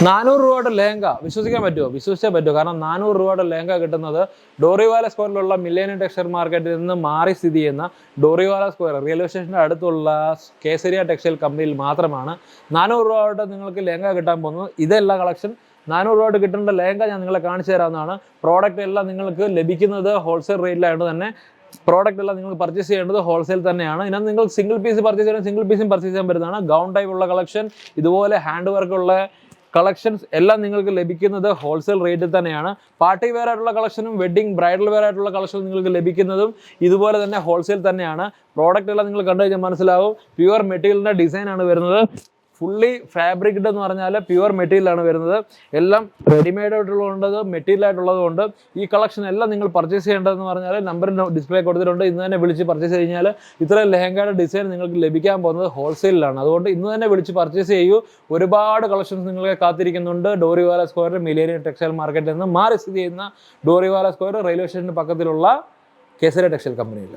400 രൂപയുടെ ലെഹങ്ക വിശ്വസിക്കാൻ പറ്റുമോ? വിശ്വസിച്ചേ പറ്റുമോ. കാരണം 400 രൂപയുടെ ലെഹങ്ക കിട്ടുന്നത് ഡോറിവാല സ്ക്വയറിലുള്ള മില്ലേനിയം ടെക്സ്റ്റൈൽ മാർക്കറ്റിൽ നിന്ന് മാറി സ്ഥിതി ചെയ്യുന്ന ഡോറിവാല സ്ക്വയർ റെയിൽവേ സ്റ്റേഷൻ്റെ അടുത്തുള്ള കേസരിയ ടെക്സ്റ്റൈൽ കമ്പനിയിൽ മാത്രമാണ് 400 രൂപയുടെ നിങ്ങൾക്ക് ലെഹങ്ക കിട്ടാൻ പോകുന്നത്. ഇതെല്ലാം കളക്ഷൻ 400 രൂപയുടെ കിട്ടേണ്ട ലെഹങ്ക ഞാൻ നിങ്ങളെ കാണിച്ചു തരാവുന്നതാണ്. പ്രോഡക്റ്റ് എല്ലാം നിങ്ങൾക്ക് ലഭിക്കുന്നത് ഹോൾസെയിൽ റേറ്റിലായതുകൊണ്ട് തന്നെ പ്രോഡക്റ്റ് എല്ലാം നിങ്ങൾ പർച്ചേസ് ചെയ്യേണ്ടത് ഹോൾസെയിൽ തന്നെയാണ്. ഇതിനകത്ത് നിങ്ങൾ സിംഗിൾ പീസ് പർച്ചേസ് ചെയ്യണം, സിംഗിൾ പീസും പർച്ചേസ് ചെയ്യാൻ പറ്റുന്നതാണ്. ഗൗൺ ടൈപ്പ് ഉള്ള കളക്ഷൻ, ഇതുപോലെ ഹാൻഡ് വർക്കുള്ള കളക്ഷൻസ് എല്ലാം നിങ്ങൾക്ക് ലഭിക്കുന്നത് ഹോൾസെയിൽ റേറ്റിൽ തന്നെയാണ്. പാർട്ടി വെയർ ആയിട്ടുള്ള കളക്ഷനും വെഡിങ് ബ്രൈഡൽ വെയർ ആയിട്ടുള്ള കളക്ഷനും നിങ്ങൾക്ക് ലഭിക്കുന്നതും ഇതുപോലെ തന്നെ ഹോൾസെയിൽ തന്നെയാണ്. പ്രോഡക്റ്റ് എല്ലാം നിങ്ങൾ കണ്ടു കഴിഞ്ഞാൽ മനസ്സിലാവും. പ്യുവർ മെറ്റീരിയലിൻ്റെ ഡിസൈനാണ് വരുന്നത്. ഫുള്ളി ഫാബ്രിക്ഡ് എന്ന് പറഞ്ഞാൽ പ്യുവർ മെറ്റീരിയലാണ് വരുന്നത്. എല്ലാം റെഡിമെയ്ഡ് ആയിട്ടുള്ളത് മെറ്റീരിയൽ ആയിട്ടുള്ളത് കൊണ്ട് ഈ കളക്ഷൻ എല്ലാം നിങ്ങൾ പർച്ചേസ് ചെയ്യേണ്ടതെന്ന് പറഞ്ഞാൽ നമ്പർ ഡിസ്പ്ലേ കൊടുത്തിട്ടുണ്ട്. ഇന്ന് തന്നെ വിളിച്ച് പർച്ചേസ് കഴിഞ്ഞാൽ ഇത്രയും ലെഹങ്കയുടെ ഡിസൈൻ നിങ്ങൾക്ക് ലഭിക്കാൻ പോകുന്നത് ഹോൾസെയിലാണ്. അതുകൊണ്ട് ഇന്ന് തന്നെ വിളിച്ച് പർച്ചേസ് ചെയ്യൂ. ഒരുപാട് കളക്ഷൻസ് നിങ്ങൾക്ക് കാത്തിരിക്കുന്നുണ്ട്. ഡോറിവാല സ്ക്വയർ മില്ലേനിയം ടെക്സ്റ്റൈൽ മാർക്കറ്റിൽ നിന്ന് മാറി സ്ഥിതി ചെയ്യുന്ന ഡോറിവാല സ്ക്വയർ റെയിൽവേ സ്റ്റേഷന് പക്കത്തിലുള്ള കേസരിയ ടെക്സ്റ്റൈൽ കമ്പനിയിൽ.